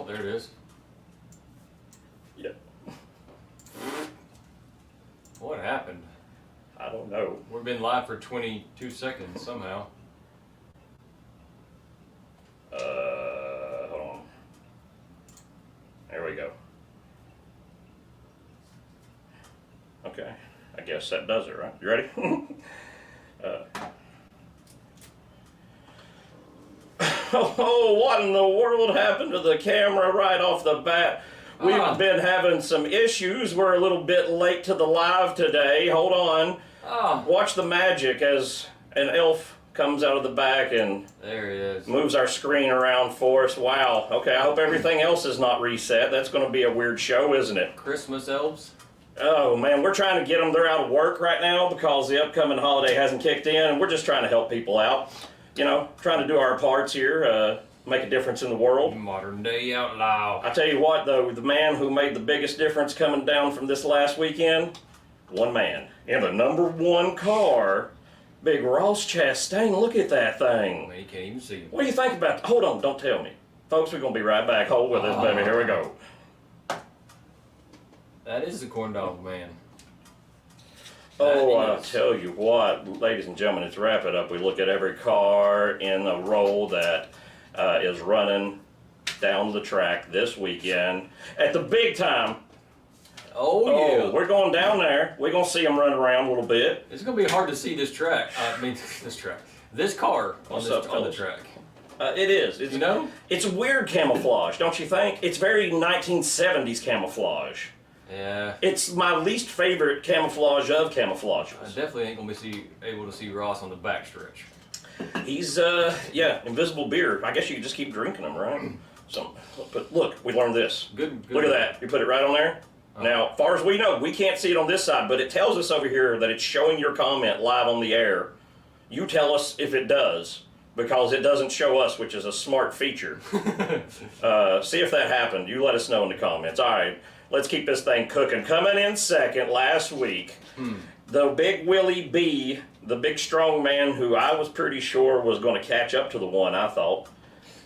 there it is. Yep. What happened? I don't know. We've been live for 22 seconds somehow. Hold on. There we go. Okay. I guess that does it, right? You ready? Oh, what in the world happened to the camera right off the bat? We've been having some issues. We're a little bit late to the live today. Hold on. Watch the magic as an elf comes out of the back and there he is. Moves our screen around for us. Wow. Okay, I hope everything else is not reset. That's going to be a weird show, isn't it? Christmas elves? Oh, man, we're trying to get them. They're out of work right now because the upcoming holiday hasn't kicked in, and we're just trying to help people out. You know, trying to do our parts here, make a difference in the world. Modern day outlaw. I tell you what, though, the man who made the biggest difference coming down from this last weekend, one man in the #1 car, big Ross Chastain. Look at that thing. Man, you can't even see him. What do you think about that? Hold on, don't tell me. Folks, we're going to be right back. Hold with us, baby. Here we go. That is the corn dog man. Oh, I'll tell you what, ladies and gentlemen, let's wrap it up. We look at every car in a row that is running down the track this weekend at the big time. Oh, yeah. We're going down there. We're going to see them run around a little bit. It's going to be hard to see this track. This car on the track. It is. You know? It's weird camouflage, don't you think? It's very 1970s camouflage. Yeah. It's my least favorite camouflage of camouflages. I definitely ain't going to be able to see Ross on the backstretch. He's, yeah, invisible beer. I guess you could just keep drinking them, right? But look, we learned this. Good. Look at that. You put it right on there. Now, far as we know, we can't see it on this side, but it tells us over here that it's showing your comment live on the air. You tell us if it does, because it doesn't show us, which is a smart feature. See if that happened. You let us know in the comments. All right, let's keep this thing cooking. Coming in second last week, the Big Willie B, the big strong man who I was pretty sure was going to catch up to the one, I thought.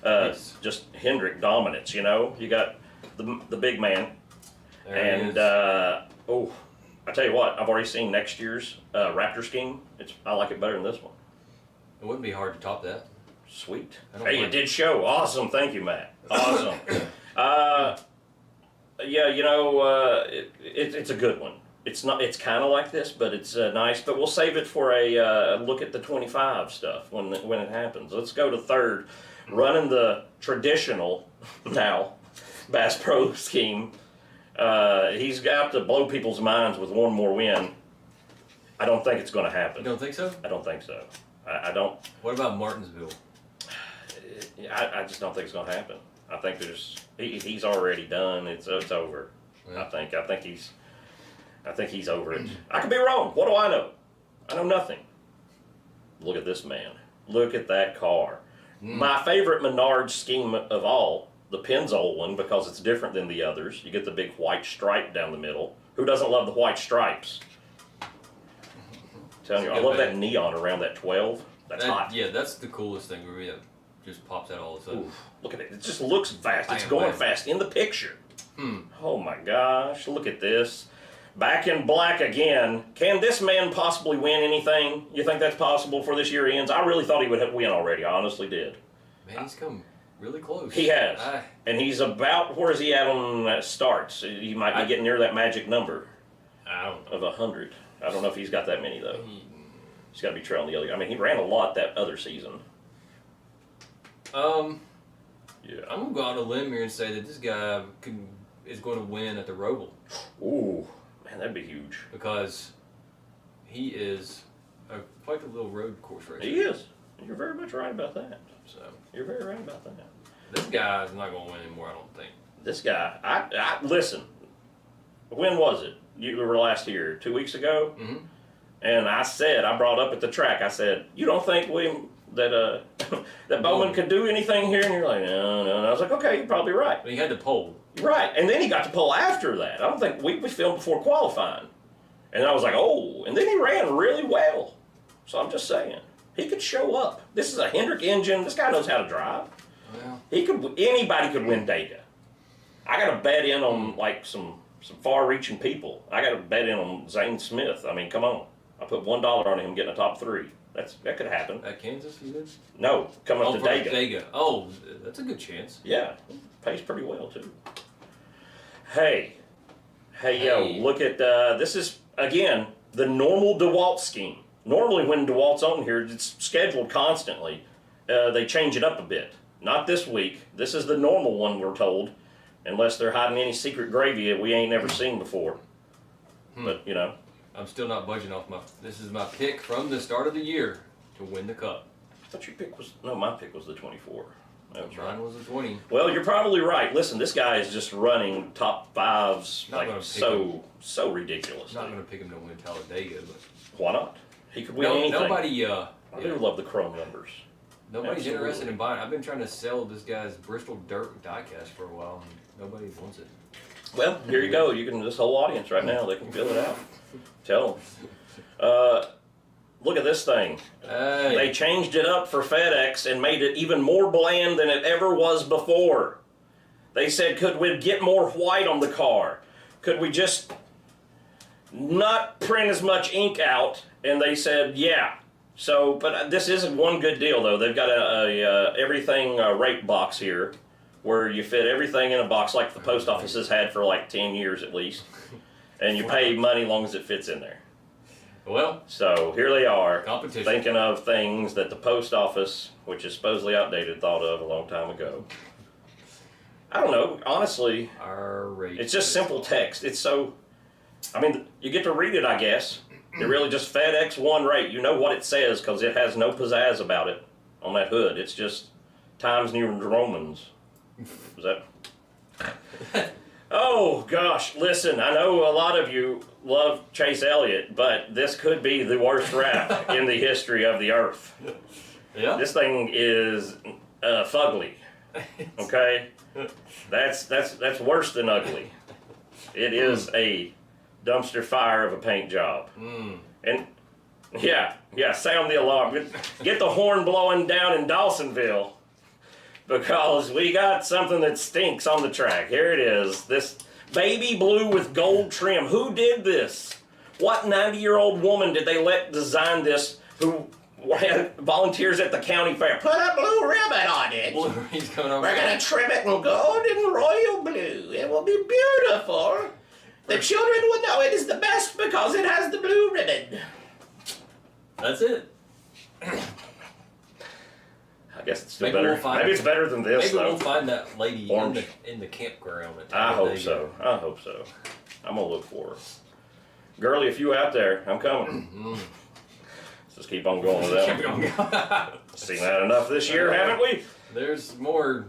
Yes. Just Hendrick dominance, you know. You got the big man. And I tell you what, I've already seen next year's Raptor scheme. I like it better than this one. it wouldn't be hard to top that. Sweet. Hey, it did show. Awesome. Thank you, Matt. Awesome. Yeah, you know, it's a good one. It's not. It's kind of like this, but it's nice. But we'll save it for a look at the 25 stuff when it happens. Let's go to third, running the traditional now Bass Pro scheme. He's got to blow people's minds with one more win. I don't think it's going to happen. You don't think so? I don't think so. I don't. What about Martinsville? I just don't think it's going to happen. I think he's already done. It's over. Yeah. I think he's over it. I could be wrong. What do I know? I know nothing. Look at this man. Look at that car. My favorite Menards scheme of all, the Pennzoil one, because it's different than the others. You get the big white stripe down the middle. Who doesn't love the white stripes? I'm telling you, I love that neon around that 12. That's hot. Yeah, that's the coolest thing where it just pops out all of a sudden. Oof, look at it. It just looks fast. It's going fast in the picture. Oh my gosh, look at this. Back in black again. Can this man possibly win anything? You think that's possible before this year ends? I really thought he would win already. I honestly did. Man, he's come really close. He has. And he's about, where is he at on starts? He might be getting near that magic number. I don't know. Of 100. I don't know if he's got that many, though. He's got to be trailing the other. I mean, he ran a lot that other season. Yeah. I'm going to go out on a limb here and say that this guy is going to win at the Roval. Ooh, man, that'd be huge. Because he is quite a little road course racer. He is. You're very much right about that. So you're very right about that. This guy is not going to win anymore, I don't think. This guy, I listen. When was it? You were last year, 2 weeks ago? Mm-hmm. And I brought up at the track, I said, you don't think, William, that that Bowman could do anything here? And you're like, no. And I was like, okay, you're probably right. But he had the pole. Right. And then he got to pole after that. I don't think we filmed before qualifying. And I was like, oh. And then he ran really well. So I'm just saying, he could show up. This is a Hendrick engine. This guy knows how to drive. Well, Anybody could win Data. I got to bet in on like some far-reaching people. I got to bet in on Zane Smith. I mean, come on. I put $1 on him getting a top 3. That could happen. At Kansas, you did? No, coming up to Dega. Oh, that's a good chance. Yeah, pays pretty well too. Hey, yo, look at this is again the normal DeWalt scheme. Normally, when DeWalt's on here, it's scheduled constantly. They change it up a bit. Not this week. This is the normal one, we're told, unless they're hiding any secret gravy that we ain't never seen before. But you know, I'm still not budging off my. This is my pick from the start of the year to win the cup. I thought your pick was my pick was the 24. That was right. Mine was the 20. Well, you're probably right. Listen, this guy is just running top 5s Not like so ridiculous. Not going to pick him to win Talladega, but why not? He could win anything. Nobody. I do love the chrome numbers. Nobody's interested in buying. I've been trying to sell this guy's Bristol Dirt diecast for a while, and nobody wants it. Well, here you go. You can this whole audience right now. They can fill it out. Tell them. Look at this thing. Hey. They changed it up for FedEx and made it even more bland than it ever was before. They said, could we get more white on the car? Could we just not print as much ink out? And they said, yeah. So, but this isn't one good deal though. They've got a everything rate box here, where you fit everything in a box like the post office has had for like 10 years at least, and you pay money as long as it fits in there. Well, so here they are, competition. Thinking of things that the post office, which is supposedly outdated, thought of a long time ago. I don't know, honestly. It's just simple text. It's so, I mean, you get to read it, I guess. It really just FedEx 1 rate. You know what it says because it has no pizzazz about it on that hood. It's just Times New Romans. Is that? Oh gosh, listen, I know a lot of you love Chase Elliott, but this could be the worst rap in the history of the earth. Yeah. This thing is fugly. Okay? That's worse than ugly. It is a dumpster fire of a paint job. And yeah, sound the alarm. Get the horn blowing down in Dawsonville. Because we got something that stinks on the track. Here it is. This baby blue with gold trim. Who did this? What 90-year-old woman did they let design this who volunteers at the county fair? Put a blue ribbon on it. He's coming over. We're going to trim it in gold and royal blue. It will be beautiful. The children will know it is the best because it has the blue ribbon. That's it. I guess it's still better. Maybe it's better than this, maybe though. We'll find that lady in the campground. I hope so. I'm going to look for her. Girlie, if you out there, I'm coming. Let's just keep on going with that. Seen that enough this year, haven't we? There's more.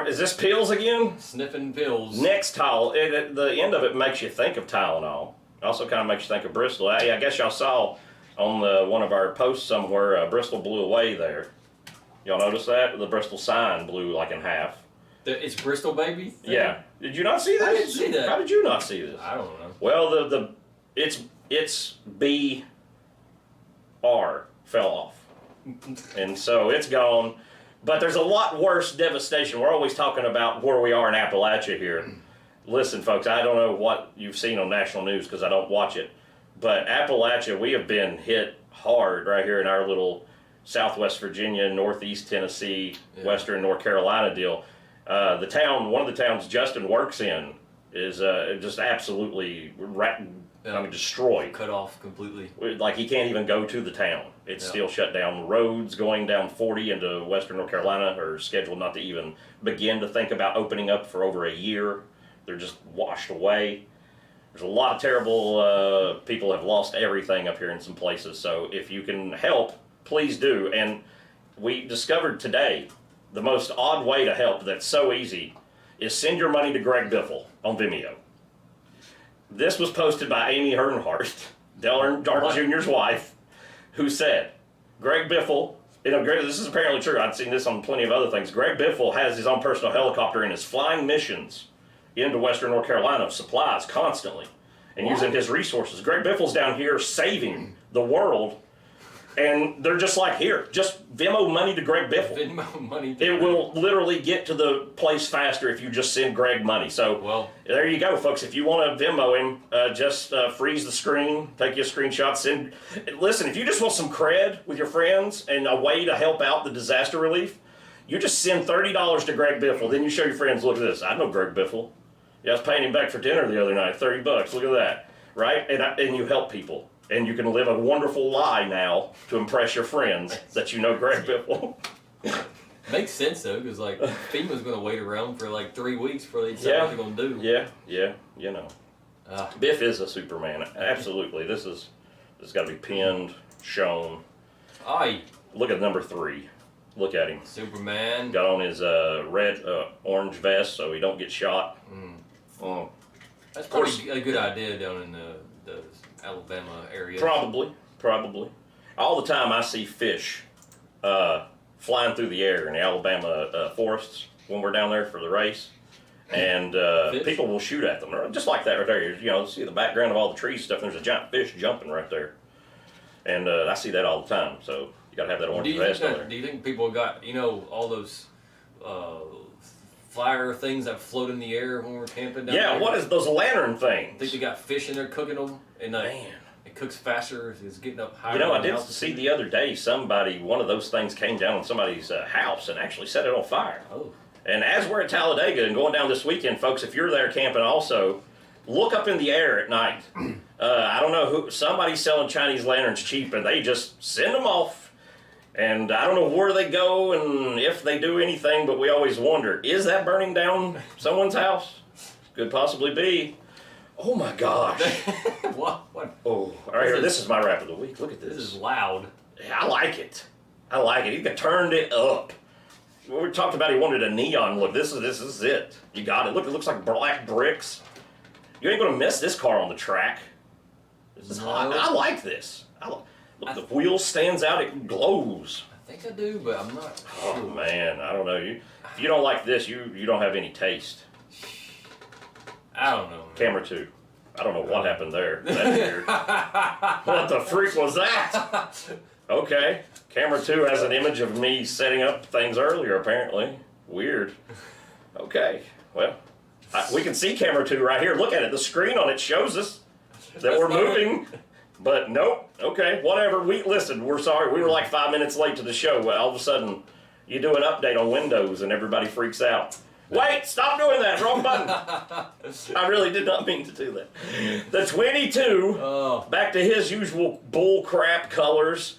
Is this pills again? Sniffing pills. Next the end of it makes you think of Tylenol. Also kind of makes you think of Bristol. I guess y'all saw on one of our posts somewhere, Bristol blew away there. Y'all notice that? The Bristol sign blew like in half. It's Bristol, baby? Yeah. Did you not see that? I didn't see that. How did you not see this? I don't know. Well, it's BR fell off. And so it's gone. But there's a lot worse devastation. We're always talking about where we are in Appalachia here. Listen, folks, I don't know what you've seen on national news because I don't watch it. But Appalachia, we have been hit hard right here in our little Southwest Virginia, Northeast Tennessee, Western North Carolina deal. One of the towns Justin works in is just absolutely destroyed. Cut off completely. Like he can't even go to the town. It's still shut down. Roads going down 40 into Western North Carolina are scheduled not to even begin to think about opening up for over a year. They're just washed away. There's a lot of terrible people have lost everything up here in some places. So if you can help, please do. And we discovered today the most odd way to help that's so easy is send your money to Greg Biffle on Vimeo. This was posted by Amy Earnhardt, Dale Earnhardt Jr.'s wife, who said, Greg Biffle, this is apparently true, I'd seen this on plenty of other things, Greg Biffle has his own personal helicopter and is flying missions into Western North Carolina of supplies constantly and using his resources. Greg Biffle's down here saving the world And they're just like, here, just Venmo money to Greg Biffle. Venmo money. It will literally get to the place faster if you just send Greg money. So well, there you go, folks. If you want to Venmo him, just freeze the screen, take you a screenshot, send. Listen, if you just want some cred with your friends and a way to help out the disaster relief, you just send $30 to Greg Biffle. Then you show your friends, look at this. I know Greg Biffle. Yeah, I was paying him back for dinner the other night, $30. Look at that, right? And you help people. And you can live a wonderful lie now to impress your friends that you know Greg Biffle. Makes sense though, because like FEMA's going to wait around for like 3 weeks before they decide what they're going to do. Yeah, you know. Biff is a Superman, absolutely. This has got to be pinned, shown. Aye. Look at number 3. Look at him. Superman. Got on his red, orange vest so he don't get shot. That's probably a good idea down in the Alabama area. Probably. All the time I see fish flying through the air in the Alabama forests when we're down there for the race. And people will shoot at them. Just like that right there. You know, see the background of all the trees stuff, and there's a giant fish jumping right there. And I see that all the time. So you got to have that orange vest on there. Do you think people got, all those flyer things that float in the air when we're camping down there? Yeah, what is those lantern things? I think they got fish in there cooking them, and Man. It cooks faster. It's getting up higher. You know, I did see the other day one of those things came down on somebody's house and actually set it on fire. Oh. And as we're at Talladega and going down this weekend, folks, if you're there camping also, look up in the air at night. I don't know somebody's selling Chinese lanterns cheap, and they just send them off. And I don't know where they go and if they do anything, but we always wonder, is that burning down someone's house? Could possibly be. Oh my gosh. What? Oh, all right, here, this is my rap of the week. Look at this. This is loud. Yeah, I like it. He turned it up. We talked about he wanted a neon look. This is it. You got it. Look, it looks like black bricks. You ain't gonna miss this car on the track. This is hot. I like this. Look, the wheel stands out. It glows. I think I do, but I'm not sure. Oh man, I don't know. If you don't like this, you don't have any taste. I don't know. Camera 2. I don't know what happened there. That's weird. What the freak was that? Okay. Camera 2 has an image of me setting up things earlier, apparently. Weird. Okay. Well, we can see camera 2 right here. Look at it. The screen on it shows us that we're moving. But nope. Okay. Whatever. Listen, we're sorry. We were like 5 minutes late to the show. All of a sudden, you do an update on Windows and everybody freaks out. Wait, stop doing that. Wrong button. I really did not mean to do that. The 22, back to his usual bull crap colors.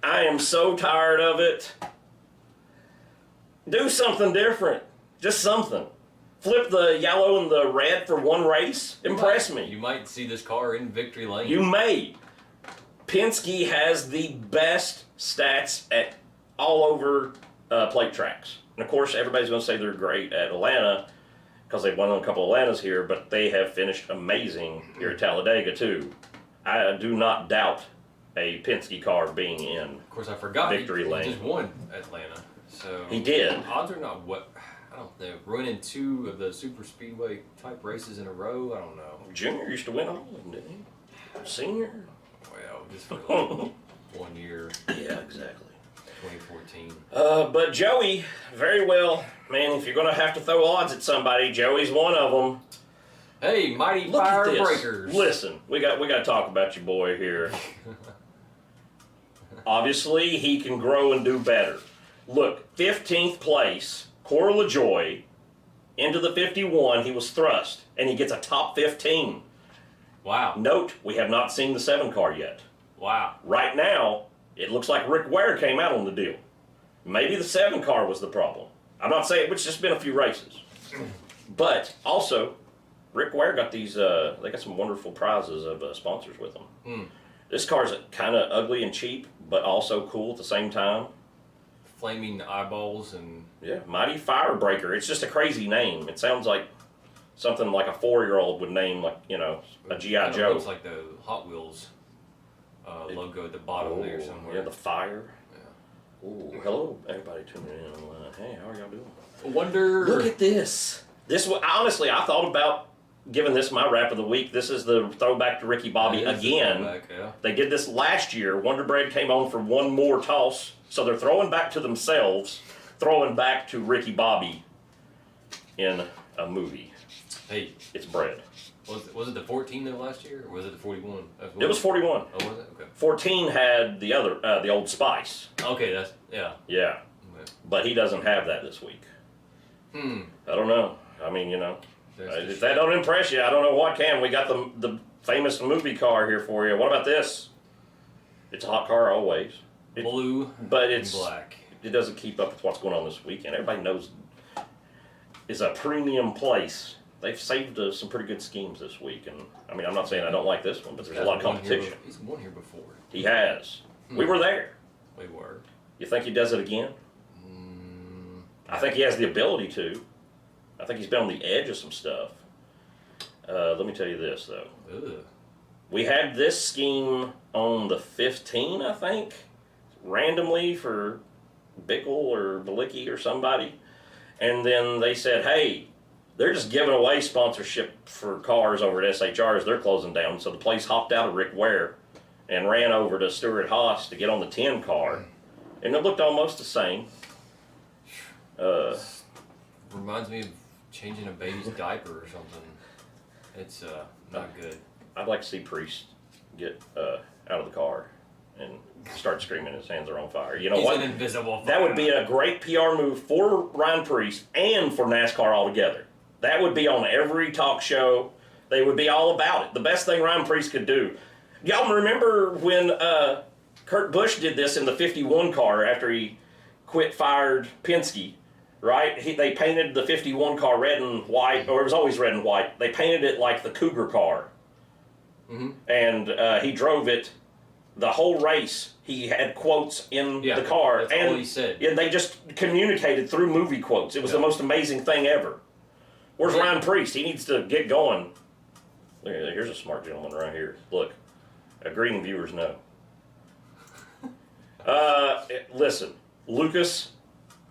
I am so tired of it. Do something different. Just something. Flip the yellow and the red for one race. Impress me. You might see this car in victory lane. You may. Penske has the best stats at all over plate tracks. And of course, everybody's going to say they're great at Atlanta because they've won a couple of Atlantas here, but they have finished amazing here at Talladega too. I do not doubt a Penske car being in. Of course, I forgot victory lane. He just won Atlanta, so he did. Odds are not what. I don't know. Running 2 of the super speedway type races in a row. I don't know. Junior used to win all of them, didn't he? Senior. Well, just for like 1 year. Yeah, exactly. 2014. But Joey, very well, man. If you're gonna have to throw odds at somebody, Joey's one of them. Hey, mighty Look fire at this. breakers. Listen, we got to talk about your boy here. Obviously, he can grow and do better. Look, 15th place, Cora LaJoy, into the 51. He was thrust, and he gets a top 15. Wow. Note, we have not seen the 7 car yet. Wow. Right now, it looks like Rick Ware came out on the deal. Maybe the 7 car was the problem. I'm not saying it's just been a few races. But also, Rick Ware got these, they got some wonderful prizes of sponsors with them. This car's kind of ugly and cheap, but also cool at the same time. Flaming eyeballs and... Yeah, Mighty Firebreaker. It's just a crazy name. It sounds like something like a 4-year-old would name, like, a G.I. Joe. It looks like the Hot Wheels logo at the bottom there somewhere. Yeah, the fire. Yeah. Ooh, hello, everybody tuning in online. Hey, how are y'all doing? Wonder... Look at this. Honestly, I thought about giving this my rap of the week. This is the throwback to Ricky Bobby again. Throwback, yeah. They did this last year. Wonder Bread came on for one more toss. So they're throwing back to themselves, throwing back to Ricky Bobby in a movie. Hey. It's bread. Was it the 14 though last year, or was it the 41? It was 41. Oh, was it? Okay. 14 had the other, the Old Spice. Okay, that's, yeah. Yeah. Okay. But he doesn't have that this week. I don't know. I mean, you know, if that don't impress you, I don't know what can. We got the famous movie car here for you. What about this? It's a hot car always. Blue, but it's black. It doesn't keep up with what's going on this weekend. Everybody knows it's a premium place. They've saved some pretty good schemes this week, and I mean, I'm not saying I don't like this one, but there's a lot of competition. He's won here before. He has. We were there. We were. You think he does it again? I think he has the ability to. I think he's been on the edge of some stuff. Let me tell you this, though. Ugh. We had this scheme on the 15, I think, randomly for Bickle or Balicki or somebody. And then they said, hey, they're just giving away sponsorship for cars over at SHRs. They're closing down. So the place hopped out of Rick Ware and ran over to Stuart Haas to get on the 10 car. And it looked almost the same. Reminds me of changing a baby's diaper or something. It's not good. I'd like to see Priest get out of the car and start screaming his hands are on fire. You know He's what? an invisible fire. That would be a great PR move for Ryan Priest and for NASCAR altogether. That would be on every talk show. They would be all about it. The best thing Ryan Priest could do. Y'all remember when Kurt Busch did this in the 51 car after he fired Penske, right? They painted the 51 car red and white, or it was always red and white. They painted it like the Cougar car. And he drove it the whole race. He had quotes in the car. That's and all he said. Yeah, they just communicated through movie quotes. It was the most amazing thing ever. Where's Ryan Priest? He needs to get going. Here's a smart gentleman right here. Look, agreeing viewers know. Listen, Lucas,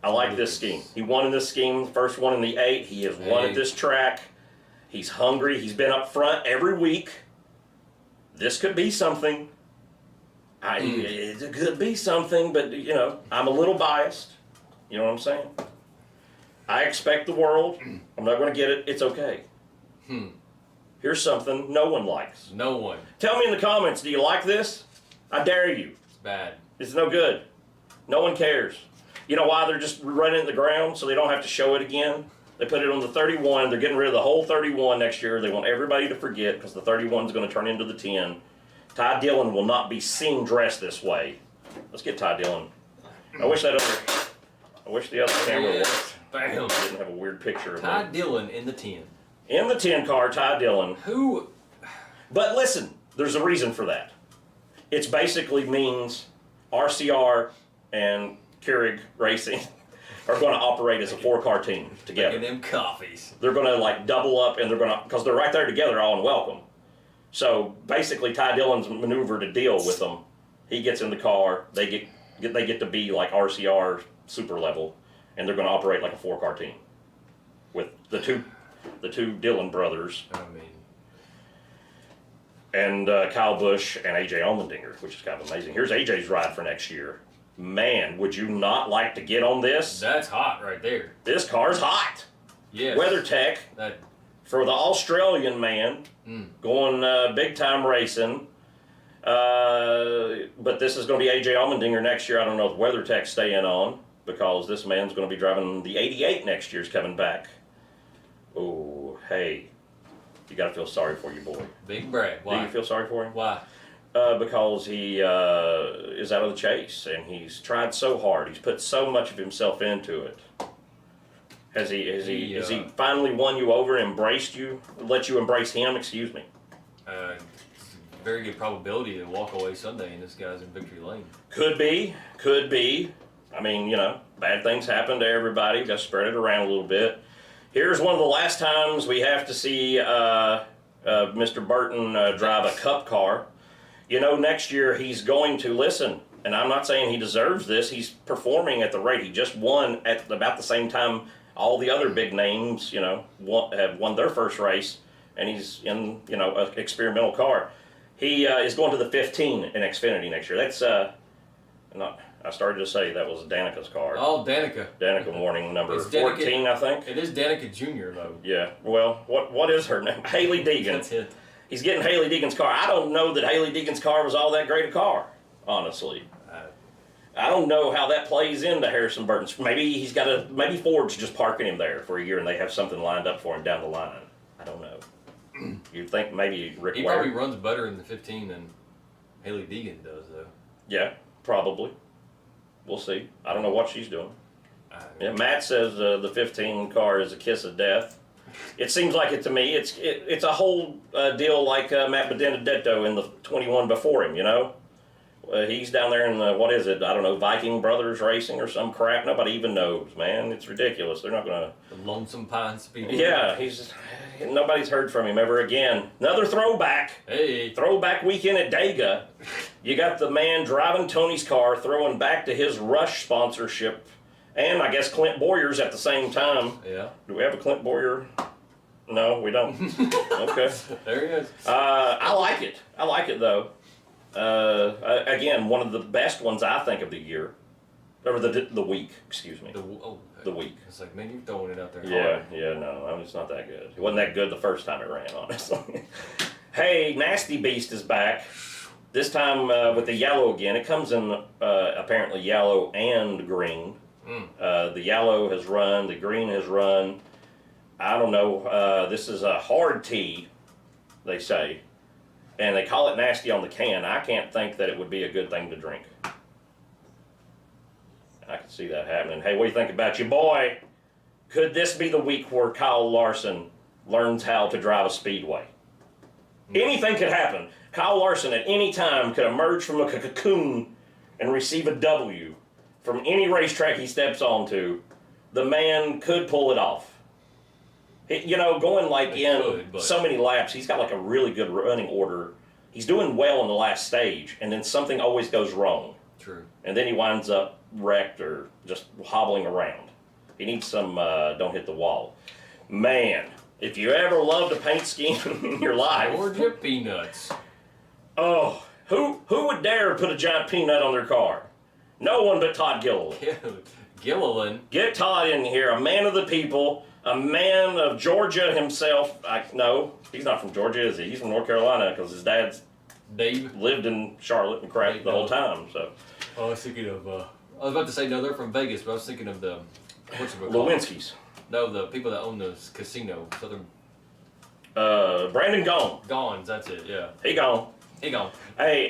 I like this scheme. He won in this scheme, first one in the 8. He has won at this track. He's hungry. He's been up front every week. This could be something. It could be something, but, you know, I'm a little biased. You know what I'm saying? I expect the world. I'm not going to get it. It's okay. Here's something no one likes. No one. Tell me in the comments, do you like this? I dare you. It's bad. It's no good. No one cares. You know why? They're just running it in the ground so they don't have to show it again. They put it on the 31. They're getting rid of the whole 31 next year. They want everybody to forget because the 31 is going to turn into the 10. Ty Dillon will not be seen dressed this way. Let's get Ty Dillon. I wish the other camera worked. Bam. Didn't have a weird picture of Ty him. Dillon in the 10. In the 10 car, Ty Dillon. Who? But listen, there's a reason for that. It basically means RCR and Keurig Racing are going to operate as a 4-car team together. Making them coffees. They're going to like double up, and they're going to, because they're right there together, all in welcome. So basically, Ty Dillon's maneuver to deal with them. He gets in the car. They get to be like RCR super level, and they're going to operate like a 4-car team with the two Dillon brothers. I mean, and Kyle Busch and AJ Allmendinger, which is kind of amazing. Here's AJ's ride for next year. Man, would you not like to get on this? that's hot right there. This car's hot. Yes. WeatherTech That. for the Australian man going big time racing. But this is going to be AJ Allmendinger next year. I don't know if WeatherTech's staying on because this man's going to be driving the 88 next year's coming back. Oh, hey. You got to feel sorry for your boy. Big Brad. Why? Do you feel sorry for him? Why? Because he is out of the chase and he's tried so hard. He's put so much of himself into it. Has he finally won you over, embraced you, let you embrace him? Excuse me. Very good probability to walk away Sunday and this guy's in victory lane. Could be. I mean, you know, bad things happen to everybody. Got to spread it around a little bit. Here's one of the last times we have to see Mr. Burton drive a Cup car. You know, next year he's going to listen, and I'm not saying he deserves this. He's performing at the rate. He just won at about the same time all the other big names, you know, have won their first race. and he's in, you know, an experimental car. He is going to the 15 in Xfinity next year. That's not. I started to say that was Danica's car. Oh, Danica. Danica warning number It's 14, Danica, I think. It is Danica Jr. though. Yeah. Well, what is her name? Haley Deegan. That's it. He's getting Haley Deegan's car. I don't know that Haley Deegan's car was all that great a car, honestly. I don't know how that plays into Harrison Burton's. Maybe Ford's just parking him there for a year and they have something lined up for him down the line. I don't know. You'd think maybe Rick He Ware. probably runs better in the 15 than Haley Deegan does, though. Yeah, probably. We'll see. I don't know what she's doing. Yeah, Matt says the 15 car is a kiss of death. It seems like it to me. It's a whole deal like Matt Benedetto in the 21 before him, you know? He's down there in the, what is it? I don't know, Viking Brothers Racing or some crap. Nobody even knows, man. It's ridiculous. They're not going to... The Lonesome Pine Speedway. Yeah, nobody's heard from him ever again. Another throwback. Hey. Throwback weekend at Dega. You got the man driving Tony's car, throwing back to his Rush sponsorship, and I guess Clint Boyer's at the same time. Yeah. Do we have a Clint Boyer? No, we don't. Okay. There he is. I like it. I like it, though. Again, one of the best ones I think of the year. Or the week, excuse me. The week. It's like, man, you're throwing it out there Yeah, hard. no, I mean, it's not that good. It wasn't that good the first time it ran, honestly. Hey, Nasty Beast is back. This time with the yellow again. It comes in apparently yellow and green. The yellow has run, the green has run. I don't know. This is a hard tea, they say. And they call it nasty on the can. I can't think that it would be a good thing to drink. I can see that happening. Hey, what do you think about your boy? Could this be the week where Kyle Larson learns how to drive a speedway? Anything could happen. Kyle Larson at any time could emerge from a cocoon and receive a W from any racetrack he steps onto. The man could pull it off. You know, going like so many laps, he's got like a really good running order. He's doing well in the last stage, and then something always goes wrong. True. And then he winds up wrecked or just hobbling around. He needs some don't hit the wall. Man, if you ever loved a paint scheme in your life. Georgia peanuts. Oh, who would dare put a giant peanut on their car? No one but Todd Gilliland. Gilliland. Get Todd in here, a man of the people. A man of Georgia himself. No, he's not from Georgia, is he? He's from North Carolina because his dad's Dave lived in Charlotte and crap the whole time. So. I was thinking of. I was about to say no, they're from Vegas, but I was thinking of the what's it called? Lewinsky's. No, the people that own the casino. Southern. Brandon Gone. Gone's. That's it. Yeah. He gone. He gone. Hey,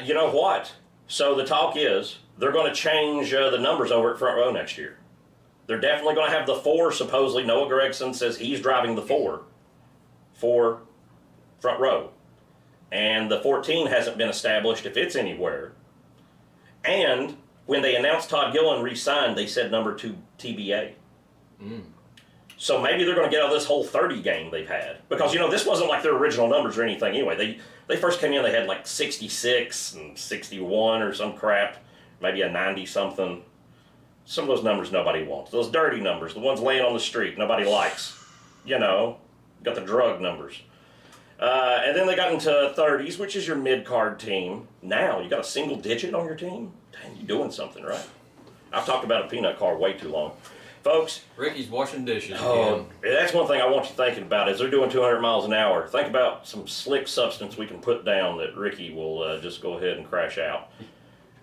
you know what? So the talk is they're going to change the numbers over at Front Row next year. They're definitely going to have the 4, supposedly. Noah Gregson says he's driving the 4 for Front Row. And the 14 hasn't been established if it's anywhere. And when they announced Todd Gilliland re-signed, they said number 2 TBA. So maybe they're going to get out of this whole 30 game they've had. Because, you know, this wasn't like their original numbers or anything anyway. They first came in, they had like 66 and 61 or some crap. Maybe a 90-something. Some of those numbers nobody wants. Those dirty numbers, the ones laying on the street, nobody likes. You know, got the drug numbers. And then they got into 30s, which is your mid-card team. Now, you got a single digit on your team? Dang, you're doing something, right? I've talked about a peanut car way too long. Folks. Ricky's washing dishes again. again. That's one thing I want you thinking about is they're doing 200 miles an hour. Think about some slick substance we can put down that Ricky will just go ahead and crash out.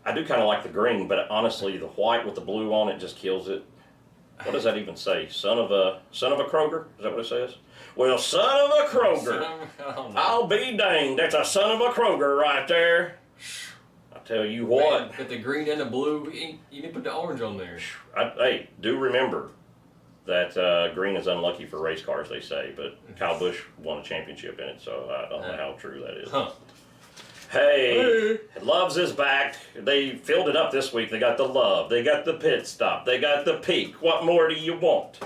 I do kind of like the green, but honestly, the white with the blue on it just kills it. What does that even say? Son of a Kroger? Is that what it says? Well, son of a Kroger. I'll be danged. That's a son of a Kroger right there. I tell you what. Man, got the green and the blue. You need to put the orange on there. Hey, do remember that green is unlucky for race cars, they say, but Kyle Busch won a championship in it, so I don't know how true that is. Huh. Hey, Loves is back. They filled it up this week. They got the Love. They got the Pit Stop. They got the Peak. What more do you want?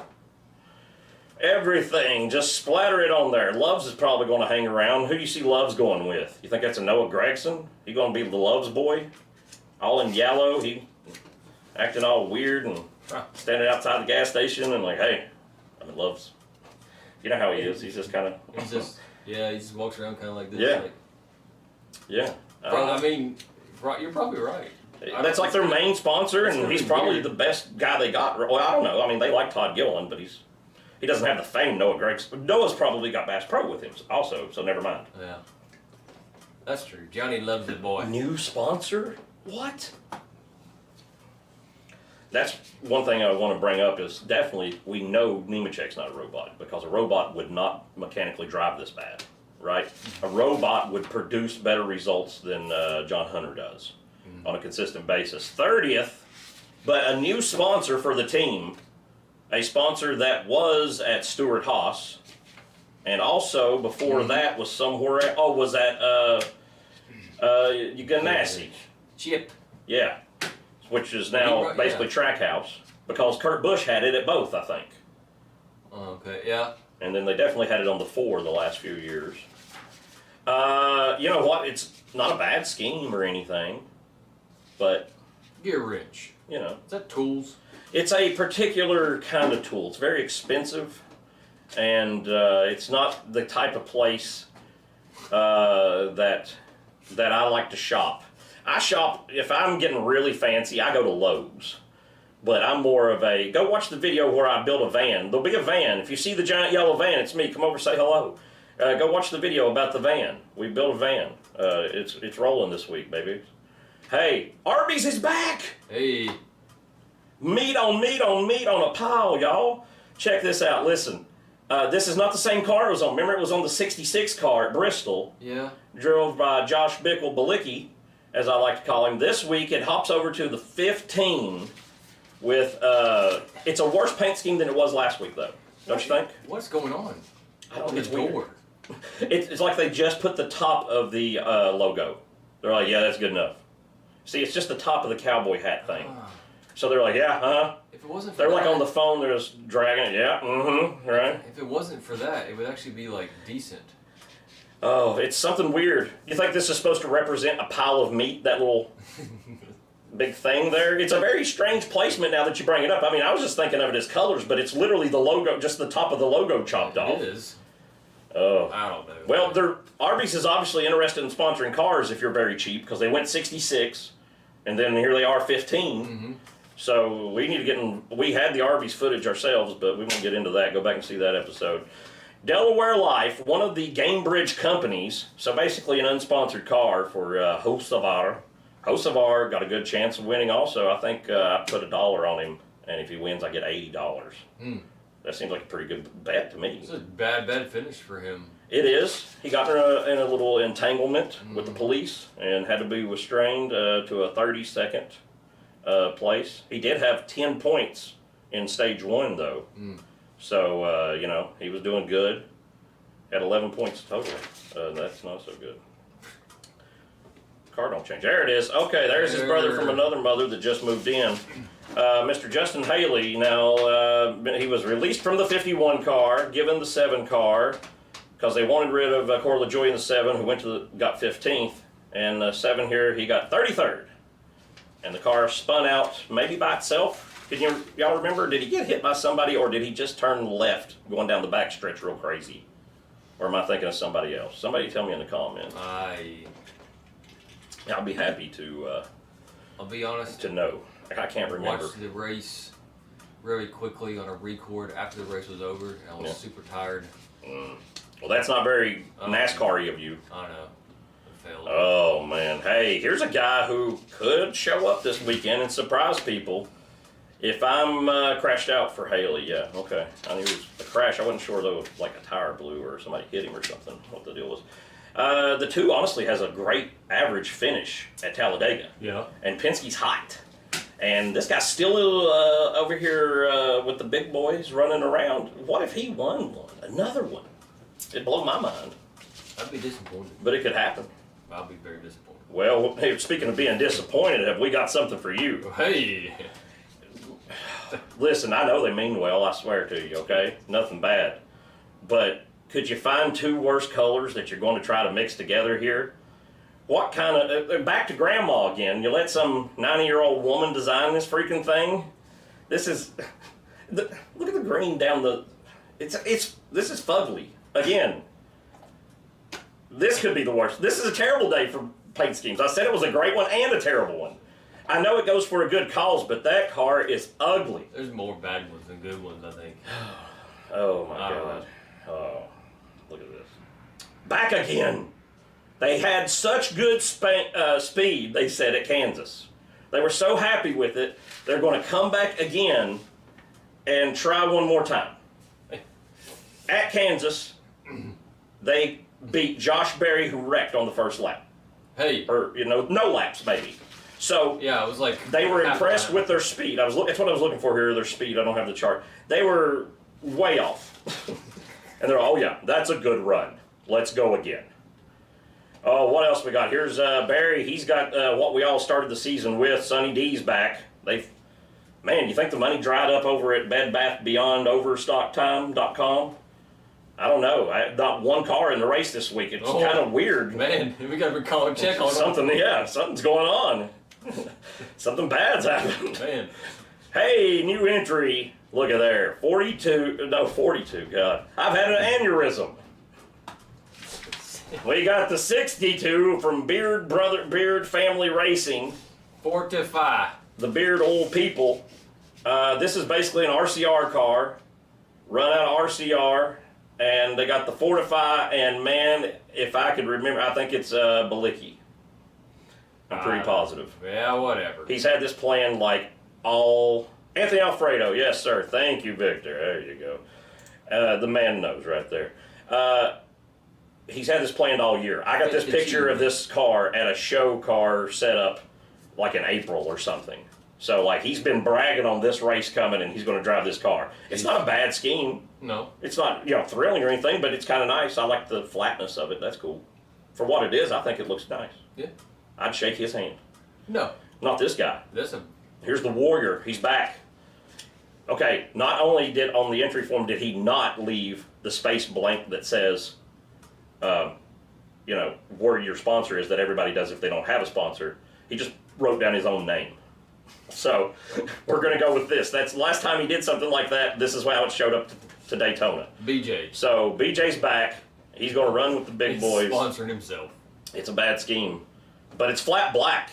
Everything. Just splatter it on there. Loves is probably going to hang around. Who do you see Loves going with? You think that's a Noah Gregson? He going to be the Loves boy? All in yellow. He acting all weird and standing outside the gas station and like, hey, I'm in Loves. You know how he is. He's just kind of. He just walks around kind of like this. Yeah. Like, Yeah. I mean, you're probably right. That's like their main sponsor, and he's probably the best guy they got. Well, I don't know. I mean, they like Todd Gilliland, but he doesn't have the fame Noah Gregson. Noah's probably got Bass Pro with him also, so never mind. Yeah. That's true. Johnny loves it, boy. New sponsor? What? That's one thing I want to bring up is definitely we know Nemechek's not a robot because a robot would not mechanically drive this bad, right? A robot would produce better results than John Hunter does on a consistent basis. 30th, but a new sponsor for the team, a sponsor that was at Stewart Haas, and also before that was somewhere. Oh, was that Ganassi? Chip. Yeah, which is now basically Trackhouse because Kurt Busch had it at both, I think. Okay, yeah. And then they definitely had it on the 4 the last few years. You know what? It's not a bad scheme or anything, but Gear wrench. you know, Is that tools? it's a particular kind of tool. It's very expensive, and it's not the type of place that I like to shop. I shop, if I'm getting really fancy, I go to Lowe's. But I'm more of a, go watch the video where I build a van. There'll be a van. If you see the giant yellow van, it's me. Come over, say hello. Go watch the video about the van. We built a van. It's rolling this week, baby. Hey, Arby's is back! Hey. Meat on meat on meat on a pile, y'all. Check this out. Listen, this is not the same car it was on. Remember, it was on the 66 car at Bristol. Yeah. Drove by Josh Bickle Balicki, as I like to call him. This week, it hops over to the 15 with, it's a worse paint scheme than it was last week, though. Don't you think? What's going on? I don't think it's weird. weird. It's like they just put the top of the logo. They're like, yeah, that's good enough. See, it's just the top of the cowboy hat thing. So they're like, yeah, huh? If it wasn't for They're like that, on the phone, they're just dragging it. Yeah, right. If it wasn't for that, it would actually be like decent. Oh, it's something weird. You think this is supposed to represent a pile of meat, that little big thing there? It's a very strange placement now that you bring it up. I mean, I was just thinking of it as colors, but it's literally the logo, just the top of the logo chopped off. It is. Oh. I don't know. Well, Arby's is obviously interested in sponsoring cars if you're very cheap, because they went 66, and then here they are 15. Mm-hmm. So we need to get in. We had the Arby's footage ourselves, but we won't get into that. Go back and see that episode. Delaware Life, one of the Gamebridge companies, so basically an unsponsored car for Hocevar. Hocevar got a good chance of winning also. I think I put $1 on him, and if he wins, I get $80. That seems like a pretty good bet to me. It's a bad finish for him. It is. He got in a little entanglement with the police and had to be restrained to a 30-second place. He did have 10 points in stage 1, though. So, you know, he was doing good. Had 11 points total. That's not so good. Car don't change. There it is. Okay, there's his brother from another mother that just moved in. Mr. Justin Haley. Now, he was released from the 51 car, given the 7 car, because they wanted rid of Corey LaJoie in the 7, who got 15th. And the 7 here, he got 33rd. And the car spun out maybe by itself. Can y'all remember? Did he get hit by somebody, or did he just turn left going down the back stretch real crazy? Or am I thinking of somebody else? Somebody tell me in the comments. I'll be happy to. I'll be honest. To know. I can't remember. Watched the race very quickly on a record after the race was over. And I was super tired. Well, that's not very NASCAR-y of you. I know. It failed. Oh, man. Hey, here's a guy who could show up this weekend and surprise people. If I'm crashed out for Haley, yeah, okay. I knew it was a crash. I wasn't sure, though, if like a tire blew or somebody hit him or something, what the deal was. The 2 honestly has a great average finish at Talladega. Yeah. And Penske's hot. And this guy's still over here with the big boys running around. What if he won one? Another one? It'd blow my mind. I'd be disappointed. But it could happen. I'll be very disappointed. Well, hey, speaking of being disappointed, have we got something for you? Hey! Listen, I know they mean well, I swear to you, okay? Nothing bad. But could you find 2 worse colors that you're going to try to mix together here? What kind of... back to grandma again. You let some 90-year-old woman design this freaking thing? This is... look at the green down the... It's This is fugly. Again, this could be the worst. This is a terrible day for paint schemes. I said it was a great one and a terrible one. I know it goes for a good cause, but that car is ugly. There's more bad ones than good ones, I think. Oh my God. Oh, look at this. Back again. They had such good speed, they said, at Kansas. They were so happy with it, they're going to come back again and try one more time. At Kansas, they beat Josh Berry, who wrecked on the first lap. Hey. Or, no laps, maybe. So yeah, it was like they were impressed with their speed. That's what I was looking for here, their speed. I don't have the chart. They were way off. And they're, oh yeah, that's a good run. Let's go again. Oh, what else we got? Here's Barry. He's got what we all started the season with. Sonny D's back. Man, you think the money dried up over at Bed Bath Beyond Overstocktime.com? I don't know. Not one car in the race this week. It's kind of weird. Man, we got to call and check on something. Yeah, something's going on. Something bad's happened. Man. Hey, new entry. Look at there. 42. God. I've had an aneurysm. We got the 62 from Beard Family Racing. Fortify. The Beard old people. This is basically an RCR car. Run out of RCR. And they got the Fortify. And man, if I could remember, I think it's Balicki. I'm pretty positive. Yeah, whatever. He's had this plan like all... Anthony Alfredo. Yes, sir. Thank you, Victor. There you go. The man knows right there. He's had this planned all year. I got this picture of this car at a show car setup like in April or something. So like he's been bragging on this race coming and he's going to drive this car. It's not a bad scheme. No. It's not, thrilling or anything, but it's kind of nice. I like the flatness of it. That's cool. For what it is, I think it looks nice. Yeah. I'd shake his hand. No. Not this guy. Listen. Here's the Warrior. He's back. Okay, not only did on the entry form did he not leave the space blank that says, where your sponsor is, that everybody does if they don't have a sponsor. He just wrote down his own name. So we're going to go with this. That's the last time he did something like that. This is how it showed up to Daytona. BJ. So BJ's back. He's going to run with the big boys. Sponsoring himself. It's a bad scheme, but it's flat black.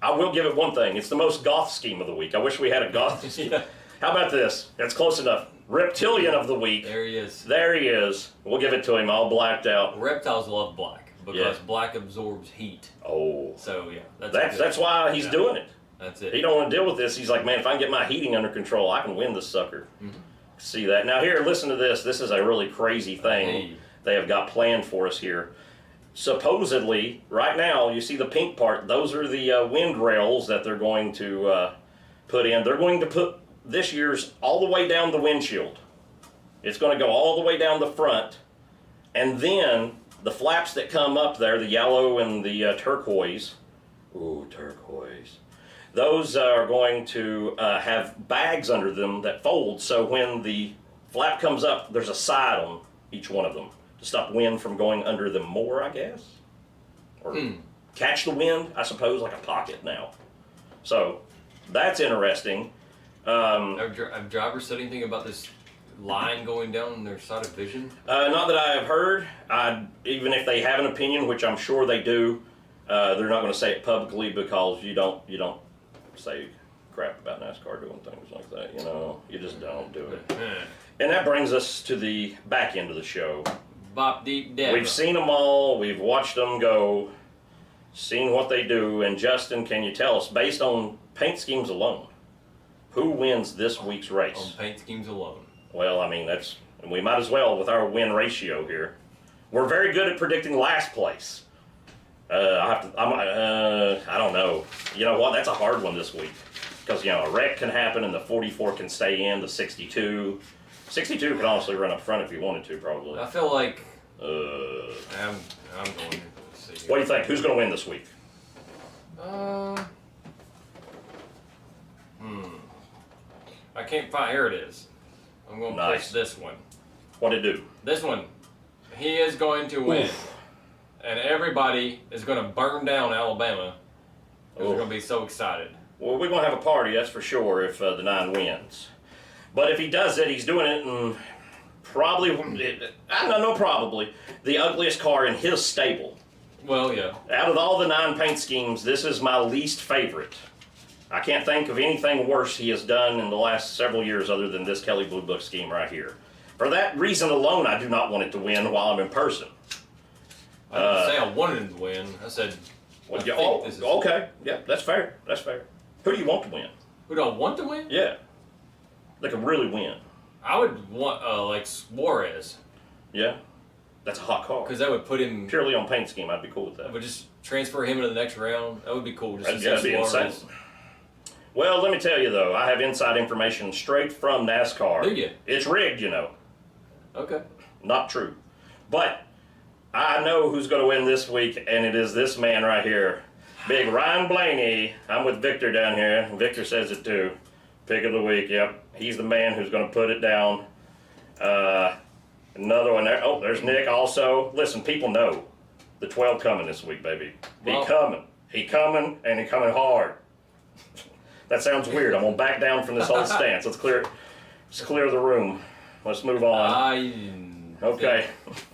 I will give it one thing. It's the most goth scheme of the week. I wish we had a goth scheme. Yeah. How about this? That's close enough. Reptilian of the week. There he is. There he is. We'll give it to him all blacked out. Reptiles love black because black absorbs heat. Oh. So yeah, that's why he's doing it. That's it. He don't want to deal with this. He's like, man, if I can get my heating under control, I can win this sucker. Mm-hmm. See that? Now here, listen to this. This is a really crazy thing they have got planned for us here. Supposedly, right now, you see the pink part. Those are the wind rails that they're going to put in. They're going to put this year's all the way down the windshield. It's going to go all the way down the front. And then the flaps that come up there, the yellow and the turquoise. Ooh, turquoise. Those are going to have bags under them that fold. So when the flap comes up, there's a side on each one of them to stop wind from going under them more, I guess. Or catch the wind, I suppose, like a pocket now. So that's interesting. Have drivers said anything about this line going down their side of vision? Not that I have heard. Even if they have an opinion, which I'm sure they do, they're not going to say it publicly because you don't say crap about NASCAR doing things like that. You just don't do it. And that brings us to the back end of the show. Bop deep down. We've seen them all. We've watched them go, seen what they do. And Justin, can you tell us, based on paint schemes alone, who wins this week's race? On paint schemes alone. Well, I mean, we might as well with our win ratio here. We're very good at predicting last place. I don't know. You know what? That's a hard one this week. Because, a wreck can happen and the 44 can stay in, the 62. 62 can honestly run up front if you wanted to, probably. I feel like... I'm going... What do you think? Who's going to win this week? I can't find... Here it is. I'm going to push this one. What'd it do? This one. He is going to win. Oof. And everybody is going to burn down Alabama. Because they're going to be so excited. Well, we're going to have a party, that's for sure, if the 9 wins. But if he does it, he's doing it in Probably, I don't know, probably the ugliest car in his stable. Well, yeah. Out of all the 9 paint schemes, this is my least favorite. I can't think of anything worse he has done in the last several years other than this Kelley Blue Book scheme right here. For that reason alone, I do not want it to win while I'm in person. I didn't say I wanted him to win. I said, Well, okay. Yeah, that's fair. That's fair. Who do you want to win? Who do I want to win? Yeah. They can really win. I would want, like, Suarez. Yeah. That's a hot car. Because that would put him... Purely on paint scheme, I'd be cool with I that. would just transfer him into the next round. That would be cool. Just That'd be insane. Well, let me tell you, though, I have inside information straight from NASCAR. Do you? It's rigged, you know. Okay. Not true. But I know who's going to win this week, and it is this man right here. Big Ryan Blaney. I'm with Victor down here. Victor says it too. Pick of the week, yep. He's the man who's going to put it down. Another one there. Oh, there's Nick also. Listen, people know the 12 coming this week, baby. He coming. He coming, and he coming hard. That sounds weird. I'm going to back down from this whole stance. Let's clear the room. Let's move on. Okay.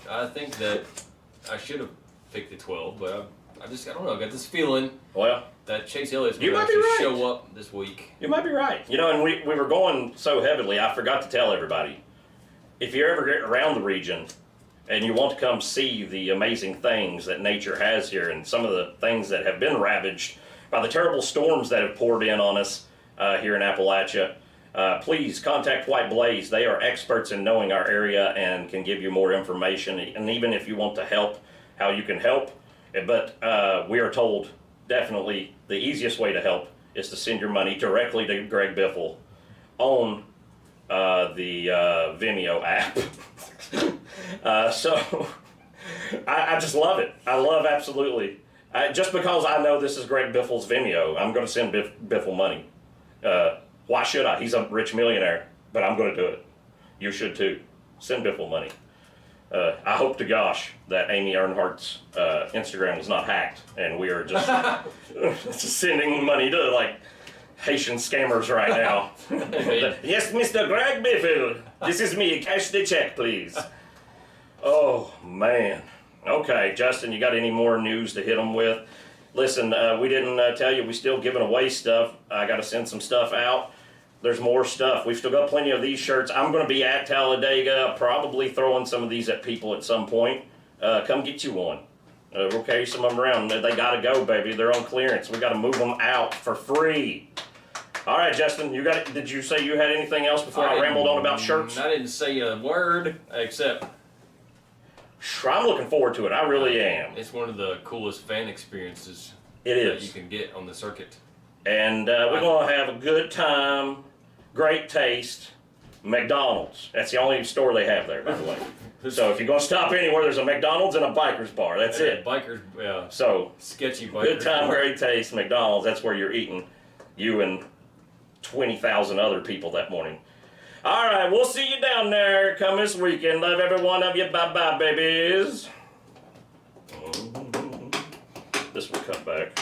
I think that I should have picked the 12, but I don't know. I got this feeling that Chase Elliott's going to actually show up this week. You might be right. You know, and we were going so heavily, I forgot to tell everybody. If you ever get around the region and you want to come see the amazing things that nature has here and some of the things that have been ravaged by the terrible storms that have poured in on us here in Appalachia, please contact White Blaze. They are experts in knowing our area and can give you more information. And even if you want to help, how you can help. But we are told definitely the easiest way to help is to send your money directly to Greg Biffle on the Vimeo app. So I just love it. I love absolutely. Just because I know this is Greg Biffle's Vimeo, I'm going to send Biffle money. Why should I? He's a rich millionaire, but I'm going to do it. You should too. Send Biffle money. I hope to gosh that Amy Earnhardt's Instagram was not hacked and we are just, just sending money to like Haitian scammers right now. Yes, Mr. Greg Biffle, this is me. Cash the check, please. Oh, man. Okay, Justin, you got any more news to hit them with? Listen, we didn't tell you we still giving away stuff. I got to send some stuff out. There's more stuff. We've still got plenty of these shirts. I'm going to be at Talladega, probably throwing some of these at people at some point. Come get you one. We'll carry some of them around. They got to go, baby. They're on clearance. We got to move them out for free. All right, Justin, you got it. Did you say you had anything else before I rambled on about shirts? I didn't say a word except... I'm looking forward to it. I really am. It's one of the coolest fan experiences that you can get on the circuit. And we're going to have a good time, great taste, McDonald's. That's the only store they have there, by the way. So if you're going to stop anywhere, there's a McDonald's and a biker's bar. That's it. Bikers, yeah. So, sketchy bikers. Good time, great taste, McDonald's. That's where you're eating. You and 20,000 other people that morning. All right, we'll see you down there come this weekend. Love every one of you. Bye-bye, babies. This will cut back.